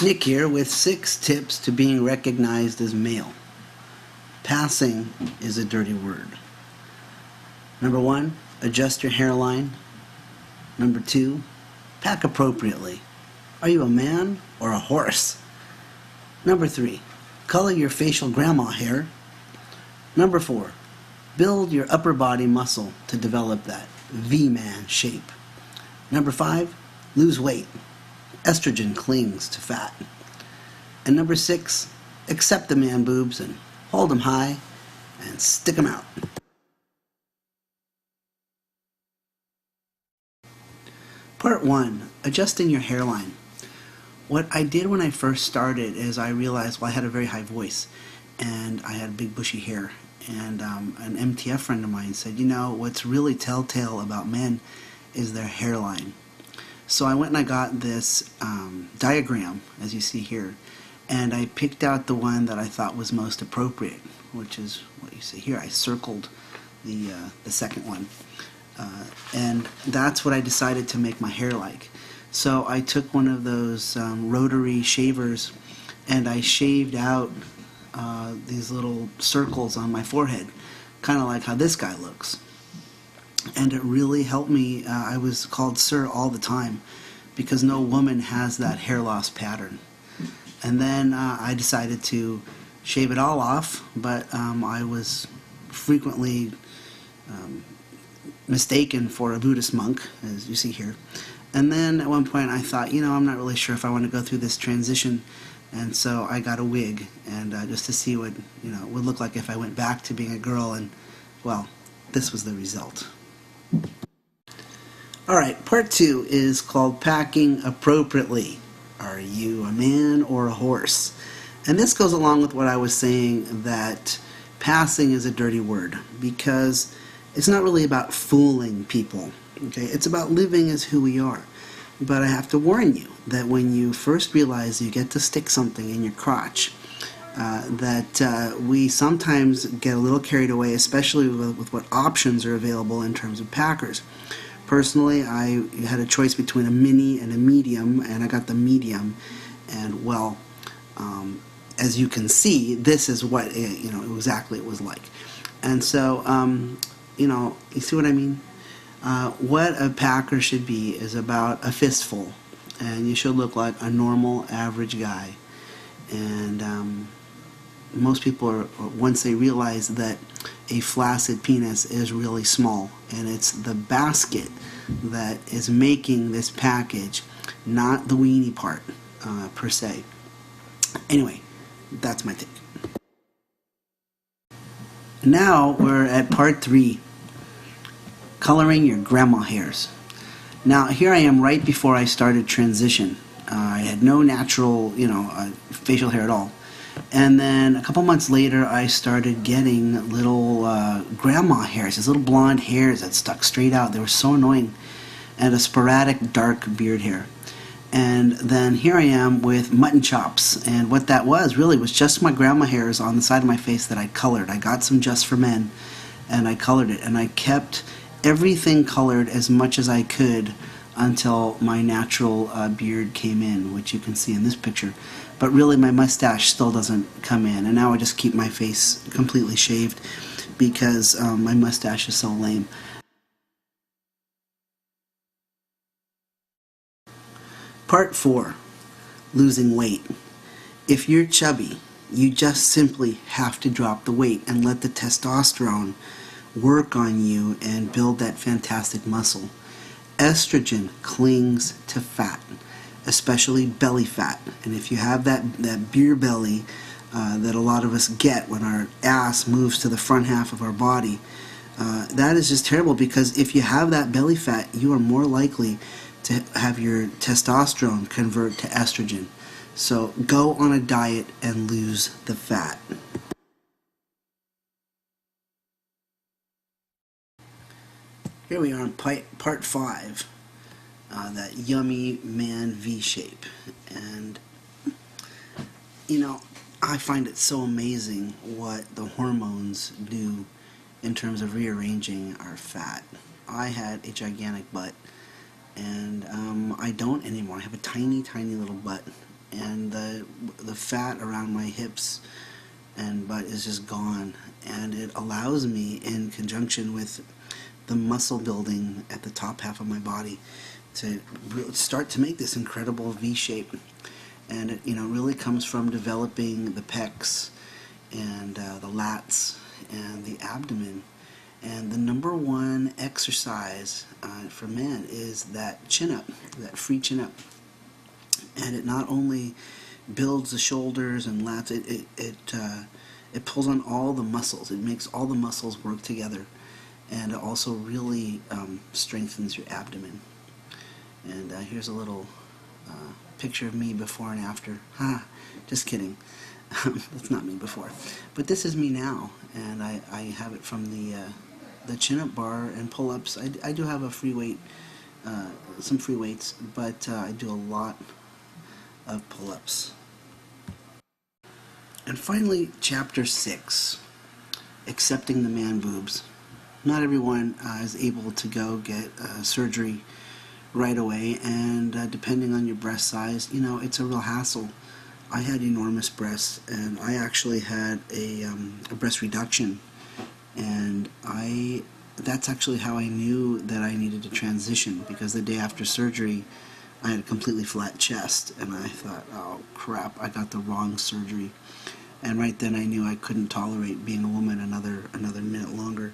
Nick here with 6 tips to being recognized as male. Passing is a dirty word. Number 1, adjust your hairline. Number 2, pack appropriately. Are you a man or a horse? Number 3, color your facial grandma hair. Number 4, build your upper body muscle to develop that V-man shape. Number 5, lose weight. Estrogen clings to fat. And number 6, accept the man boobs and hold them high and stick them out. Part 1, adjusting your hairline. What I did when I first started is I realized, well, I had a very high voice and I had big bushy hair. And an MTF friend of mine said, you know, what's really telltale about men is their hairline. So I went and I got this diagram, as you see here, and I picked out the one that I thought was most appropriate, which is what you see here. I circled the second one, and that's what I decided to make my hair like. So I took one of those rotary shavers, and I shaved out these little circles on my forehead, kind of like how this guy looks. And it really helped me. I was called sir all the time because no woman has that hair loss pattern. And then I decided to shave it all off, but I was frequently mistaken for a Buddhist monk, as you see here. And then at one point I thought, you know, I'm not really sure if I want to go through this transition, and so I got a wig, and just to see what, you know, it would look like if I went back to being a girl, and well, this was the result. Alright, part 2 is called packing appropriately. Are you a man or a horse? And this goes along with what I was saying, that passing is a dirty word, because it's not really about fooling people. Okay, it's about living as who we are. But I have to warn you that when you first realize you get to stick something in your crotch, that we sometimes get a little carried away, especially with what options are available in terms of packers. Personally, I had a choice between a mini and a medium, and I got the medium, and well, as you can see, this is what exactly it was like. And so, you see what I mean? What a packer should be is about a fistful, and you should look like a normal, average guy. And most people are, once they realize that a flaccid penis is really small, and it's the basket that is making this package, not the weenie part per se. Anyway, that's my take. Now we're at part 3, coloring your grandma hairs. Now here I am right before I started transition. I had no natural, facial hair at all. And then a couple months later, I started getting little grandma hairs, these little blonde hairs that stuck straight out. They were so annoying. And a sporadic dark beard hair. And then here I am with mutton chops. And what that was really was just my grandma hairs on the side of my face that I colored. I got some Just for Men, and I colored it. And I kept everything colored as much as I could until my natural beard came in, which you can see in this picture. But really my mustache still doesn't come in, and now I just keep my face completely shaved because my mustache is so lame. Part 4, losing weight. If you're chubby, you just simply have to drop the weight and let the testosterone work on you and build that fantastic muscle. Estrogen clings to fat, especially belly fat. And if you have that beer belly that a lot of us get when our ass moves to the front half of our body, that is just terrible, because if you have that belly fat, you are more likely to have your testosterone convert to estrogen. So go on a diet and lose the fat. Here we are in part 5, that yummy man V-shape. And, I find it so amazing what the hormones do in terms of rearranging our fat. I had a gigantic butt, and I don't anymore. I have a tiny, tiny little butt. and the fat around my hips and butt is just gone, and it allows me, in conjunction with the muscle building at the top half of my body, to start to make this incredible V shape. And it really comes from developing the pecs and the lats and the abdomen. And the number one exercise for men is that chin up, that free chin up. And it not only builds the shoulders and lats, it pulls on all the muscles. It makes all the muscles work together, and it also really strengthens your abdomen. And here's a little picture of me before and after. Just kidding. That's not me before, but this is me now, and I have it from the chin-up bar and pull-ups. I do have a free weight, some free weights, but I do a lot of pull-ups. And finally, chapter 6, accepting the man boobs. Not everyone is able to go get surgery right away, and depending on your breast size, it's a real hassle. I had enormous breasts, and I actually had a breast reduction, and that's actually how I knew that I needed to transition, because the day after surgery I had a completely flat chest, and I thought, oh crap, I got the wrong surgery. And right then I knew I couldn't tolerate being a woman another minute longer.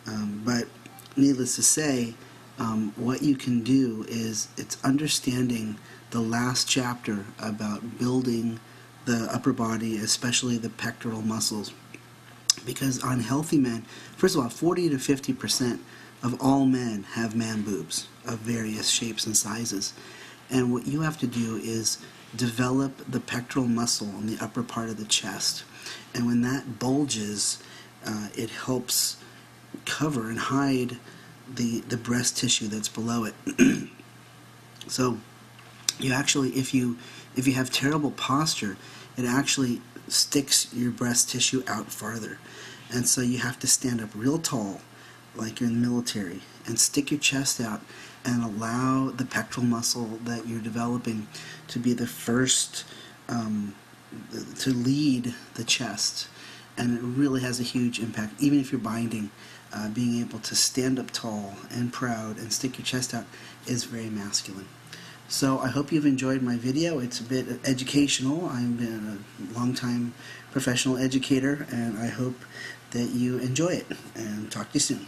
But needless to say, what you can do is, it's understanding the last chapter about building the upper body, especially the pectoral muscles. Because on healthy men, first of all, 40 to 50% of all men have man boobs of various shapes and sizes. And what you have to do is develop the pectoral muscle on the upper part of the chest. And when that bulges, it helps cover and hide the breast tissue that's below it. So you actually, if you have terrible posture, it actually sticks your breast tissue out farther. And so you have to stand up real tall, like you're in the military, and stick your chest out and allow the pectoral muscle that you're developing to be the first to lead the chest. And it really has a huge impact. Even if you're binding, being able to stand up tall and proud and stick your chest out is very masculine. So I hope you've enjoyed my video. It's a bit educational. I've been a long-time professional educator, and I hope that you enjoy it. And talk to you soon.